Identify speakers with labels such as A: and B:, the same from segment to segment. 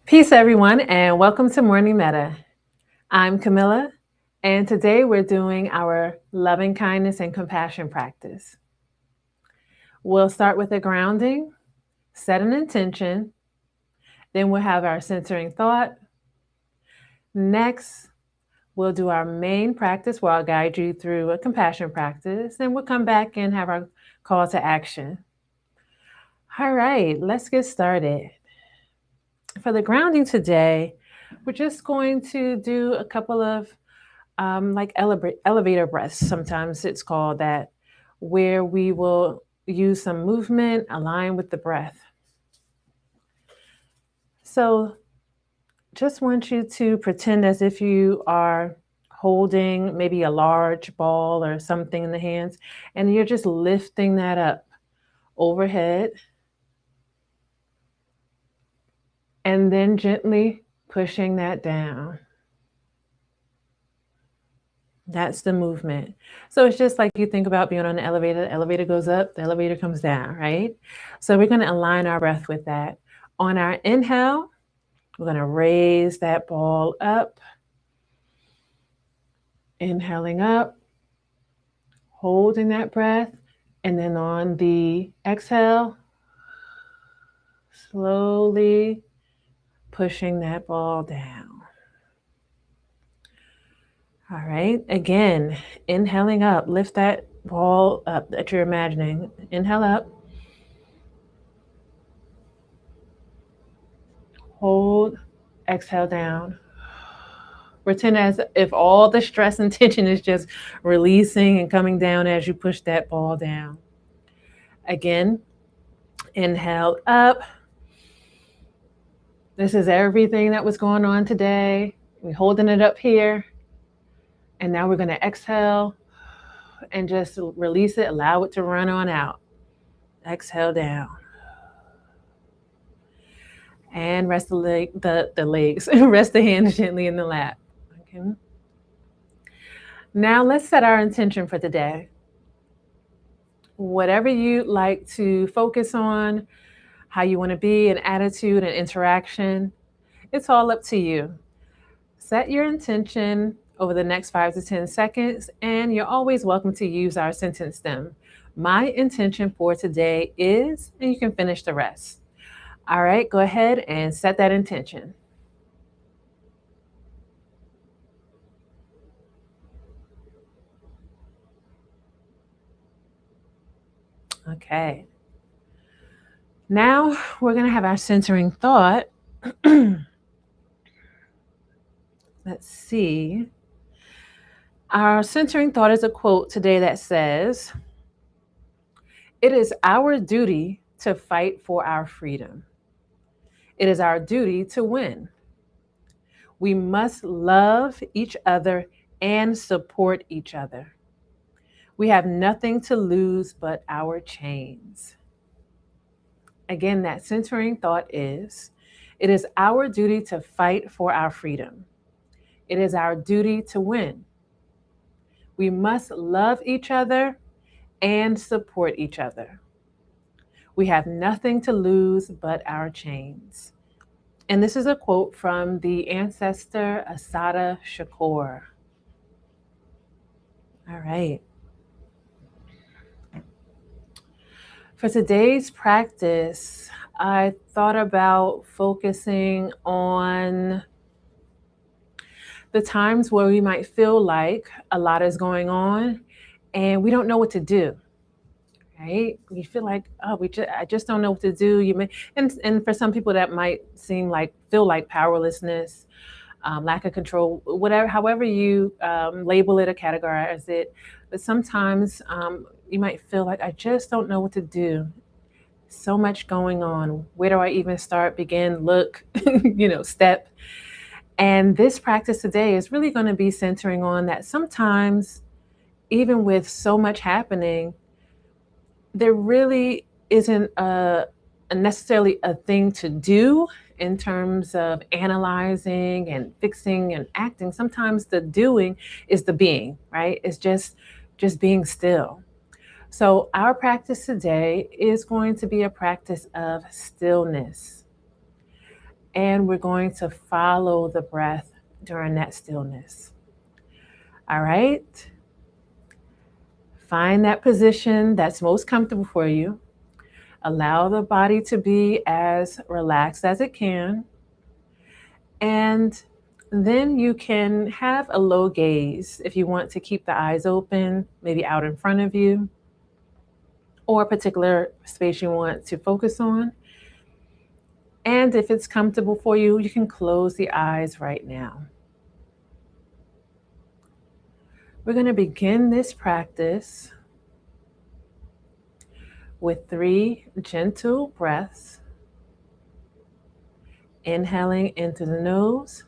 A: Peace, everyone, and welcome to Morning Meta. I'm Camilla, and today we're doing our loving kindness and compassion practice. We'll start with a grounding, set an intention, then we'll have our centering thought. Next, we'll do our main practice where I'll guide you through a compassion practice, then we'll come back and have our call to action. All right, let's get started. For the grounding today, we're just going to do a couple of like elevator breaths. Sometimes it's called that, where we will use some movement aligned with the breath. So just want you to pretend as if you are holding maybe a large ball or something in the hands, and you're just lifting that up overhead and then gently pushing that down. That's the movement. So it's just like you think about being on an elevator. The elevator goes up, the elevator comes down, right? So we're going to align our breath with that. On our inhale, we're going to raise that ball up. Inhaling up, holding that breath. And then on the exhale, slowly pushing that ball down. All right, again, inhaling up, lift that ball up that you're imagining. Inhale up. Hold, exhale down. Pretend as if all the stress and tension is just releasing and coming down as you push that ball down. Again, inhale up. This is everything that was going on today. We're holding it up here. And now we're going to exhale and just release it, allow it to run on out. Exhale down. And rest the legs. Rest the hands gently in the lap. Okay. Now let's set our intention for the day. Whatever you like to focus on, how you want to be, an attitude, an interaction, it's all up to you. Set your intention over the next 5 to 10 seconds, and you're always welcome to use our sentence stem. My intention for today is, and you can finish the rest. All right, go ahead and set that intention. Okay. Now we're going to have our centering thought. Let's see. Our centering thought is a quote today that says, "It is our duty to fight for our freedom. It is our duty to win. We must love each other and support each other. We have nothing to lose but our chains." Again, that centering thought is, it is our duty to fight for our freedom. It is our duty to win. We must love each other and support each other. We have nothing to lose but our chains. And this is a quote from the ancestor Assata Shakur. All right. For today's practice, I thought about focusing on the times where we might feel like a lot is going on and we don't know what to do. Right? You feel like, oh, I just don't know what to do. And for some people that might feel like powerlessness, lack of control, whatever, however you label it or categorize it. But sometimes you might feel like, I just don't know what to do. So much going on. Where do I even start, begin, look, step? And this practice today is really going to be centering on that sometimes, even with so much happening, there really isn't necessarily a thing to do in terms of analyzing and fixing and acting. Sometimes the doing is the being, right? It's just being still. So our practice today is going to be a practice of stillness. And we're going to follow the breath during that stillness. All right? Find that position that's most comfortable for you. Allow the body to be as relaxed as it can. And then you can have a low gaze if you want to keep the eyes open, maybe out in front of you, or a particular space you want to focus on. And if it's comfortable for you, you can close the eyes right now. We're going to begin this practice with 3 gentle breaths. Inhaling in through the nose,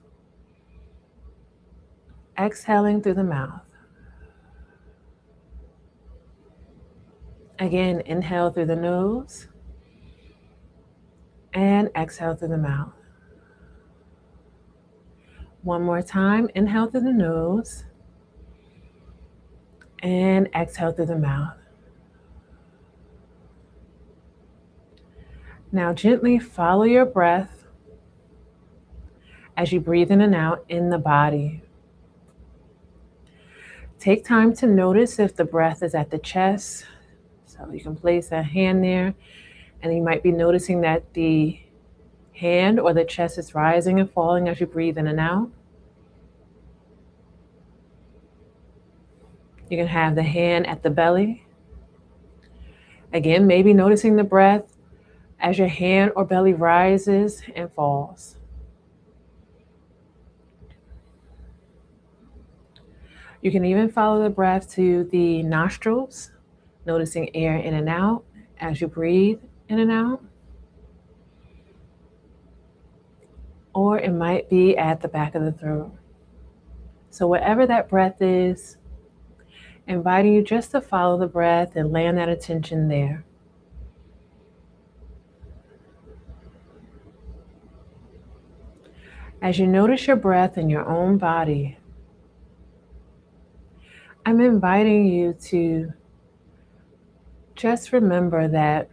A: exhaling through the mouth. Again, inhale through the nose and exhale through the mouth. One more time, inhale through the nose and exhale through the mouth. Now gently follow your breath as you breathe in and out in the body. Take time to notice if the breath is at the chest. So you can place a hand there, and you might be noticing that the hand or the chest is rising and falling as you breathe in and out. You can have the hand at the belly. Again, maybe noticing the breath as your hand or belly rises and falls. You can even follow the breath to the nostrils, noticing air in and out as you breathe in and out. Or it might be at the back of the throat. So whatever that breath is, inviting you just to follow the breath and land that attention there. As you notice your breath in your own body, I'm inviting you to just remember that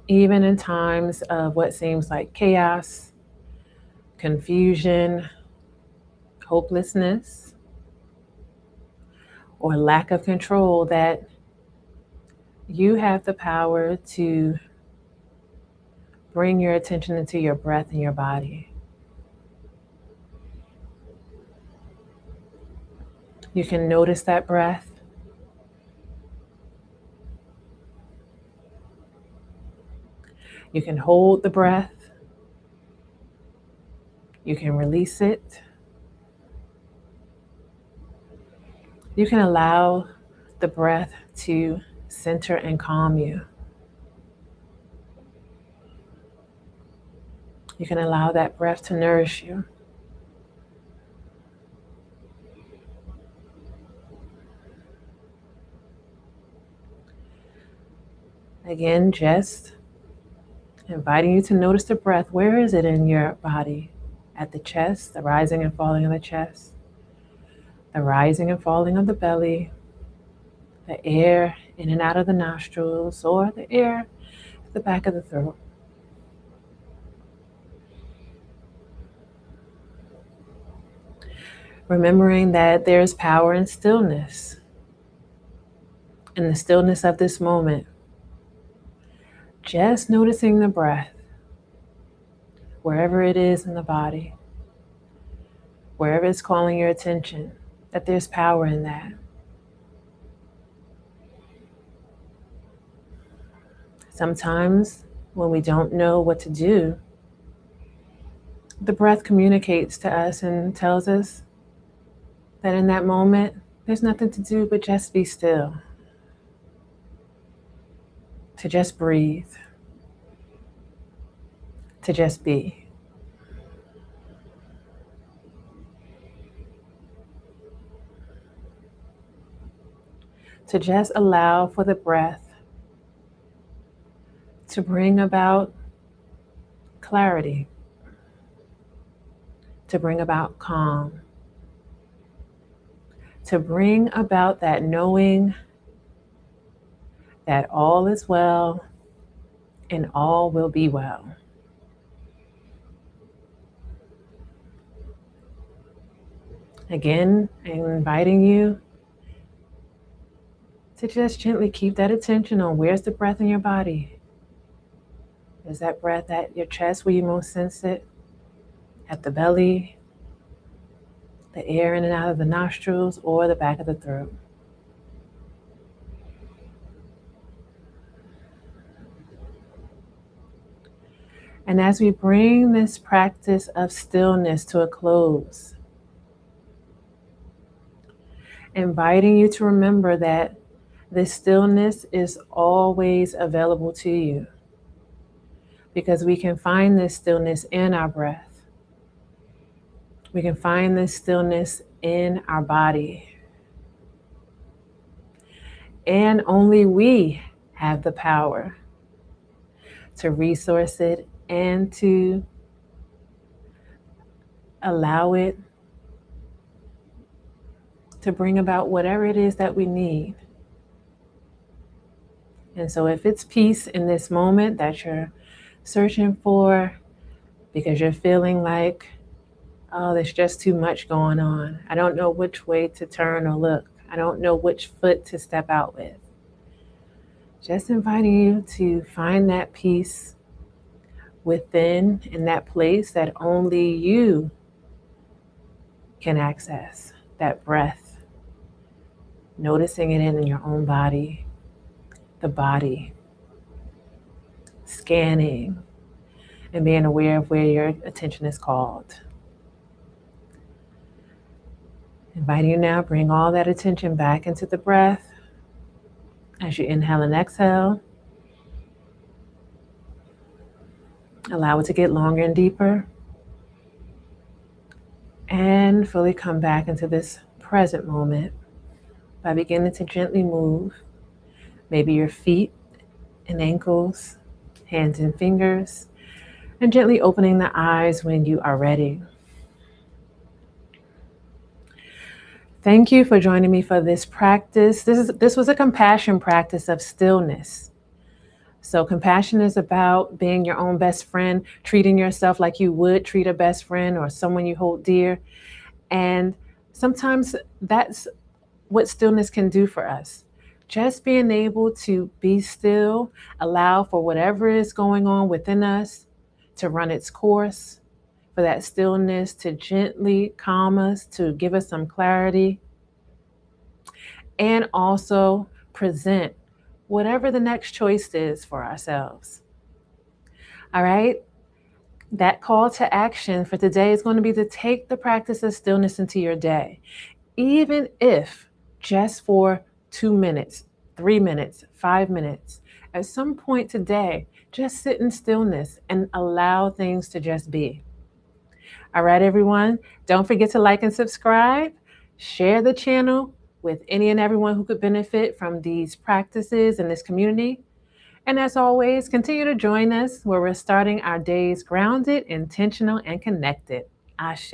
A: even in times of what seems like chaos, confusion, hopelessness, or lack of control, that you have the power to bring your attention into your breath and your body. You can notice that breath. You can hold the breath. You can release it. You can allow the breath to center and calm you. You can allow that breath to nourish you. Again, just inviting you to notice the breath. Where is it in your body? At the chest, the rising and falling of the chest, the rising and falling of the belly, the air in and out of the nostrils, or the air at the back of the throat. Remembering that there is power in stillness, in the stillness of this moment. Just noticing the breath, wherever it is in the body, wherever it's calling your attention, that there's power in that. Sometimes when we don't know what to do, the breath communicates to us and tells us that in that moment, there's nothing to do but just be still, to just breathe, to just be. To just allow for the breath to bring about clarity, to bring about calm, to bring about that knowing that all is well and all will be well. Again, I'm inviting you to just gently keep that attention on where's the breath in your body. Is that breath at your chest where you most sense it? At the belly, the air in and out of the nostrils, or the back of the throat? And as we bring this practice of stillness to a close, inviting you to remember that this stillness is always available to you, because we can find this stillness in our breath. We can find this stillness in our body. And only we have the power to resource it and to allow it to bring about whatever it is that we need. And so if it's peace in this moment that you're searching for because you're feeling like, oh, there's just too much going on. I don't know which way to turn or look. I don't know which foot to step out with. Just inviting you to find that peace within, in that place that only you can access, that breath. Noticing it in your own body, the body, scanning, and being aware of where your attention is called. Inviting you now, bring all that attention back into the breath as you inhale and exhale. Allow it to get longer and deeper. And fully come back into this present moment by beginning to gently move maybe your feet and ankles, hands and fingers, and gently opening the eyes when you are ready. Thank you for joining me for this practice. This was a compassion practice of stillness. So compassion is about being your own best friend, treating yourself like you would treat a best friend or someone you hold dear. And sometimes that's what stillness can do for us. Just being able to be still, allow for whatever is going on within us to run its course, for that stillness to gently calm us, to give us some clarity, and also present whatever the next choice is for ourselves. All right? That call to action for today is going to be to take the practice of stillness into your day, even if just for 2 minutes, 3 minutes, 5 minutes. At some point today, just sit in stillness and allow things to just be. All right, everyone, don't forget to like and subscribe. Share the channel with any and everyone who could benefit from these practices in this community. And as always, continue to join us where we're starting our days grounded, intentional, and connected. Ashe.